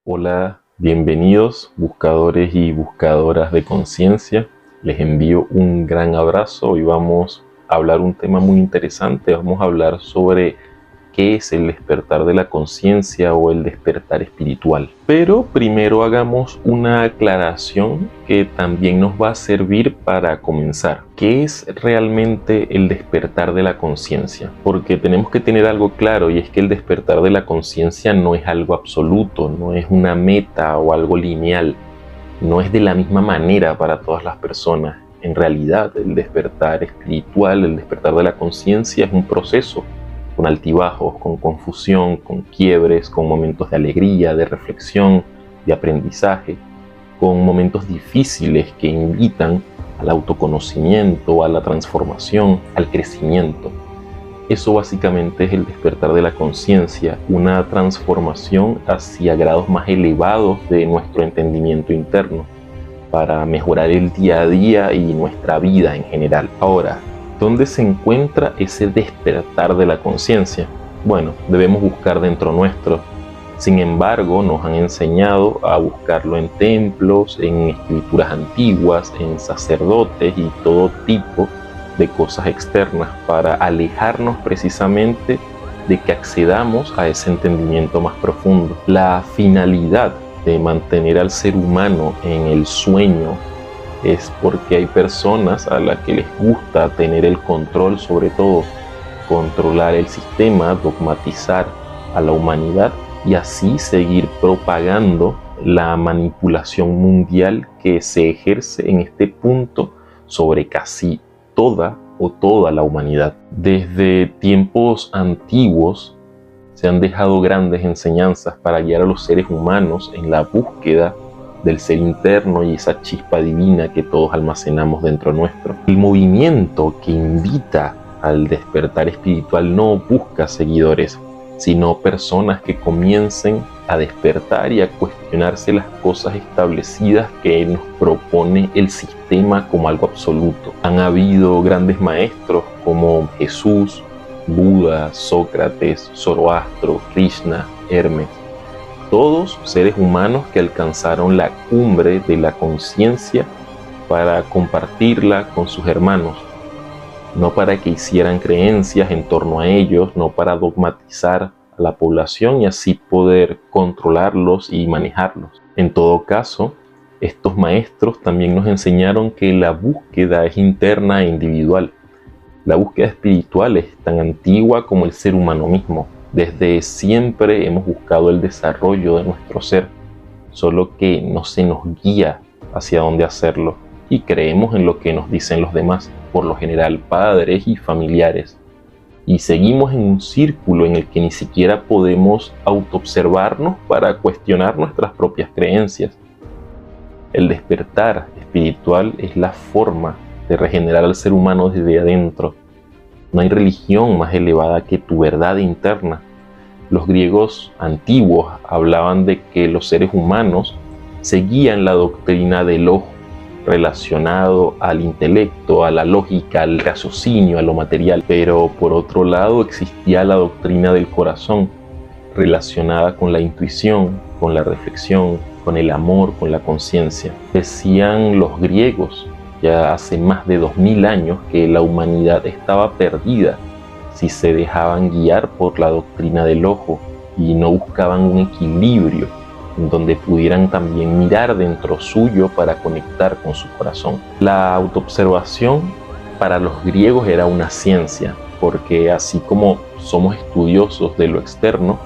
Hola, bienvenidos buscadores y buscadoras de conciencia. Les envío un gran abrazo. Hoy vamos a hablar un tema muy interesante. Vamos a hablar sobre qué es el despertar de la conciencia o el despertar espiritual. Pero primero hagamos una aclaración que también nos va a servir para comenzar. ¿Qué es realmente el despertar de la conciencia? Porque tenemos que tener algo claro, y es que el despertar de la conciencia no es algo absoluto, no es una meta o algo lineal, no es de la misma manera para todas las personas. En realidad, el despertar espiritual, el despertar de la conciencia es un proceso con altibajos, con confusión, con quiebres, con momentos de alegría, de reflexión, de aprendizaje, con momentos difíciles que invitan al autoconocimiento, a la transformación, al crecimiento. Eso básicamente es el despertar de la conciencia, una transformación hacia grados más elevados de nuestro entendimiento interno, para mejorar el día a día y nuestra vida en general. Ahora, ¿dónde se encuentra ese despertar de la conciencia? Bueno, debemos buscar dentro nuestro. Sin embargo, nos han enseñado a buscarlo en templos, en escrituras antiguas, en sacerdotes y todo tipo de cosas externas para alejarnos precisamente de que accedamos a ese entendimiento más profundo. La finalidad de mantener al ser humano en el sueño es porque hay personas a las que les gusta tener el control sobre todo, controlar el sistema, dogmatizar a la humanidad y así seguir propagando la manipulación mundial que se ejerce en este punto sobre casi toda la humanidad. Desde tiempos antiguos se han dejado grandes enseñanzas para guiar a los seres humanos en la búsqueda del ser interno y esa chispa divina que todos almacenamos dentro nuestro. El movimiento que invita al despertar espiritual no busca seguidores, sino personas que comiencen a despertar y a cuestionarse las cosas establecidas que nos propone el sistema como algo absoluto. Han habido grandes maestros como Jesús, Buda, Sócrates, Zoroastro, Krishna, Hermes. Todos seres humanos que alcanzaron la cumbre de la conciencia para compartirla con sus hermanos, no para que hicieran creencias en torno a ellos, no para dogmatizar a la población y así poder controlarlos y manejarlos. En todo caso, estos maestros también nos enseñaron que la búsqueda es interna e individual. La búsqueda espiritual es tan antigua como el ser humano mismo. Desde siempre hemos buscado el desarrollo de nuestro ser, solo que no se nos guía hacia dónde hacerlo y creemos en lo que nos dicen los demás, por lo general padres y familiares. Y seguimos en un círculo en el que ni siquiera podemos autoobservarnos para cuestionar nuestras propias creencias. El despertar espiritual es la forma de regenerar al ser humano desde adentro. No hay religión más elevada que tu verdad interna. Los griegos antiguos hablaban de que los seres humanos seguían la doctrina del ojo, relacionado al intelecto, a la lógica, al raciocinio, a lo material. Pero por otro lado existía la doctrina del corazón, relacionada con la intuición, con la reflexión, con el amor, con la conciencia. Decían los griegos ya hace más de 2000 años que la humanidad estaba perdida si se dejaban guiar por la doctrina del ojo y no buscaban un equilibrio en donde pudieran también mirar dentro suyo para conectar con su corazón. La autoobservación para los griegos era una ciencia, porque así como somos estudiosos de lo externo,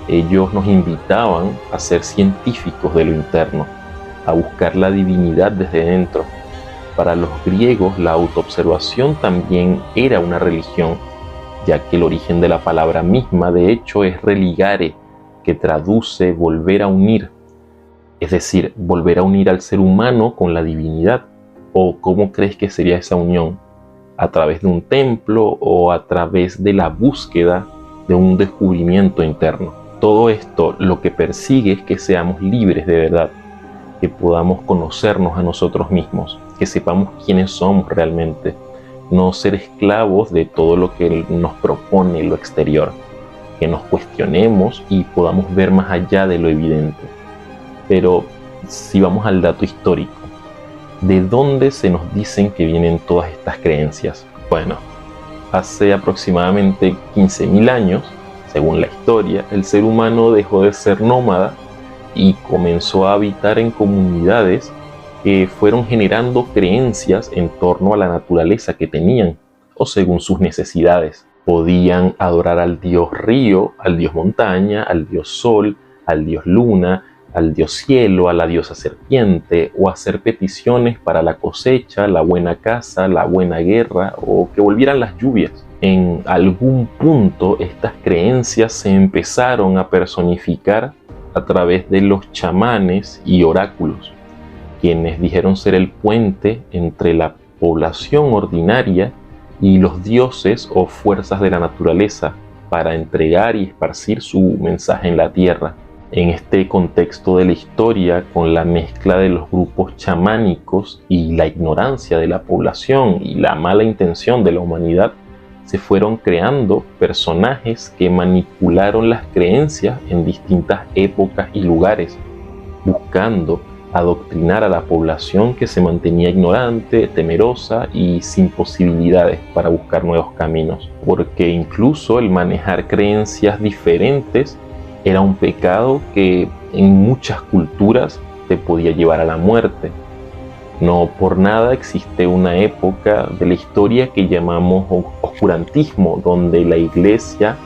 ellos nos invitaban a ser científicos de lo interno, a buscar la divinidad desde dentro. Para los griegos, la autoobservación también era una religión, ya que el origen de la palabra misma, de hecho, es religare, que traduce volver a unir, es decir, volver a unir al ser humano con la divinidad. ¿O cómo crees que sería esa unión? ¿A través de un templo o a través de la búsqueda de un descubrimiento interno? Todo esto lo que persigue es que seamos libres de verdad, que podamos conocernos a nosotros mismos, que sepamos quiénes somos realmente, no ser esclavos de todo lo que nos propone lo exterior, que nos cuestionemos y podamos ver más allá de lo evidente. Pero si vamos al dato histórico, ¿de dónde se nos dicen que vienen todas estas creencias? Bueno, hace aproximadamente 15.000 años, según la historia, el ser humano dejó de ser nómada y comenzó a habitar en comunidades que fueron generando creencias en torno a la naturaleza que tenían o según sus necesidades. Podían adorar al dios río, al dios montaña, al dios sol, al dios luna, al dios cielo, a la diosa serpiente, o hacer peticiones para la cosecha, la buena caza, la buena guerra, o que volvieran las lluvias. En algún punto estas creencias se empezaron a personificar a través de los chamanes y oráculos, quienes dijeron ser el puente entre la población ordinaria y los dioses o fuerzas de la naturaleza para entregar y esparcir su mensaje en la tierra. En este contexto de la historia, con la mezcla de los grupos chamánicos y la ignorancia de la población y la mala intención de la humanidad, se fueron creando personajes que manipularon las creencias en distintas épocas y lugares, buscando adoctrinar a la población que se mantenía ignorante, temerosa y sin posibilidades para buscar nuevos caminos. Porque incluso el manejar creencias diferentes era un pecado que en muchas culturas te podía llevar a la muerte. No por nada existe una época de la historia que llamamos oscurantismo, donde la iglesia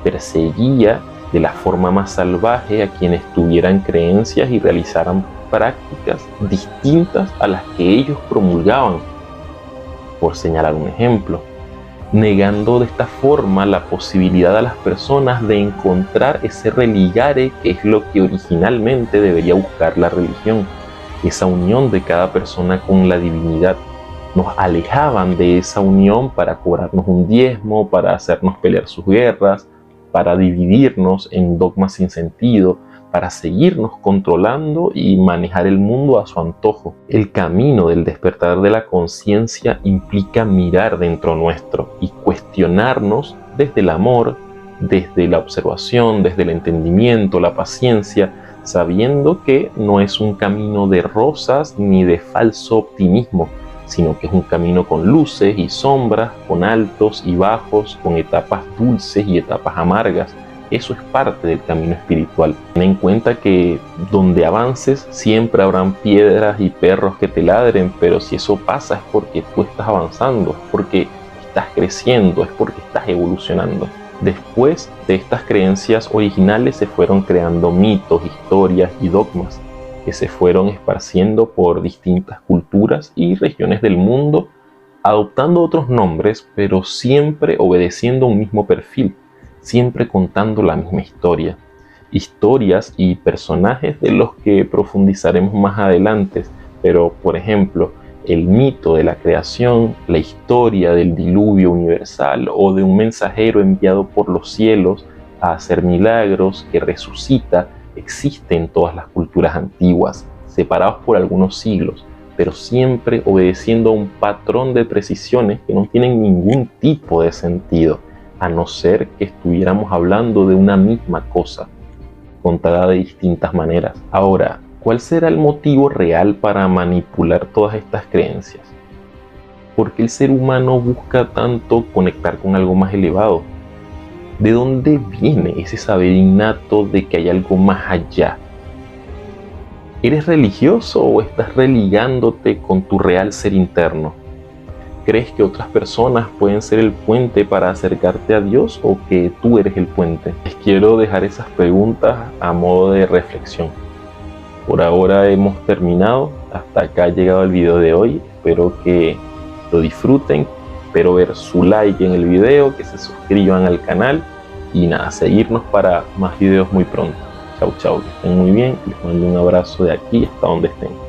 perseguía de la forma más salvaje a quienes tuvieran creencias y realizaran prácticas distintas a las que ellos promulgaban, por señalar un ejemplo, negando de esta forma la posibilidad a las personas de encontrar ese religare que es lo que originalmente debería buscar la religión, esa unión de cada persona con la divinidad. Nos alejaban de esa unión para cobrarnos un diezmo, para hacernos pelear sus guerras, para dividirnos en dogmas sin sentido, para seguirnos controlando y manejar el mundo a su antojo. El camino del despertar de la conciencia implica mirar dentro nuestro y cuestionarnos desde el amor, desde la observación, desde el entendimiento, la paciencia, sabiendo que no es un camino de rosas ni de falso optimismo, sino que es un camino con luces y sombras, con altos y bajos, con etapas dulces y etapas amargas. Eso es parte del camino espiritual. Ten en cuenta que donde avances siempre habrán piedras y perros que te ladren, pero si eso pasa es porque tú estás avanzando, es porque estás creciendo, es porque estás evolucionando. Después de estas creencias originales se fueron creando mitos, historias y dogmas que se fueron esparciendo por distintas culturas y regiones del mundo, adoptando otros nombres, pero siempre obedeciendo un mismo perfil, siempre contando la misma historia. Historias y personajes de los que profundizaremos más adelante, pero por ejemplo, el mito de la creación, la historia del diluvio universal o de un mensajero enviado por los cielos a hacer milagros que resucita, existe en todas las culturas antiguas, separados por algunos siglos, pero siempre obedeciendo a un patrón de precisiones que no tienen ningún tipo de sentido, a no ser que estuviéramos hablando de una misma cosa, contada de distintas maneras. Ahora, ¿cuál será el motivo real para manipular todas estas creencias? ¿Por qué el ser humano busca tanto conectar con algo más elevado? ¿De dónde viene ese saber innato de que hay algo más allá? ¿Eres religioso o estás religándote con tu real ser interno? ¿Crees que otras personas pueden ser el puente para acercarte a Dios o que tú eres el puente? Les quiero dejar esas preguntas a modo de reflexión. Por ahora hemos terminado, hasta acá ha llegado el video de hoy, espero que lo disfruten, espero ver su like en el video, que se suscriban al canal y nada, seguirnos para más videos muy pronto. Chau chau, que estén muy bien, les mando un abrazo de aquí hasta donde estén.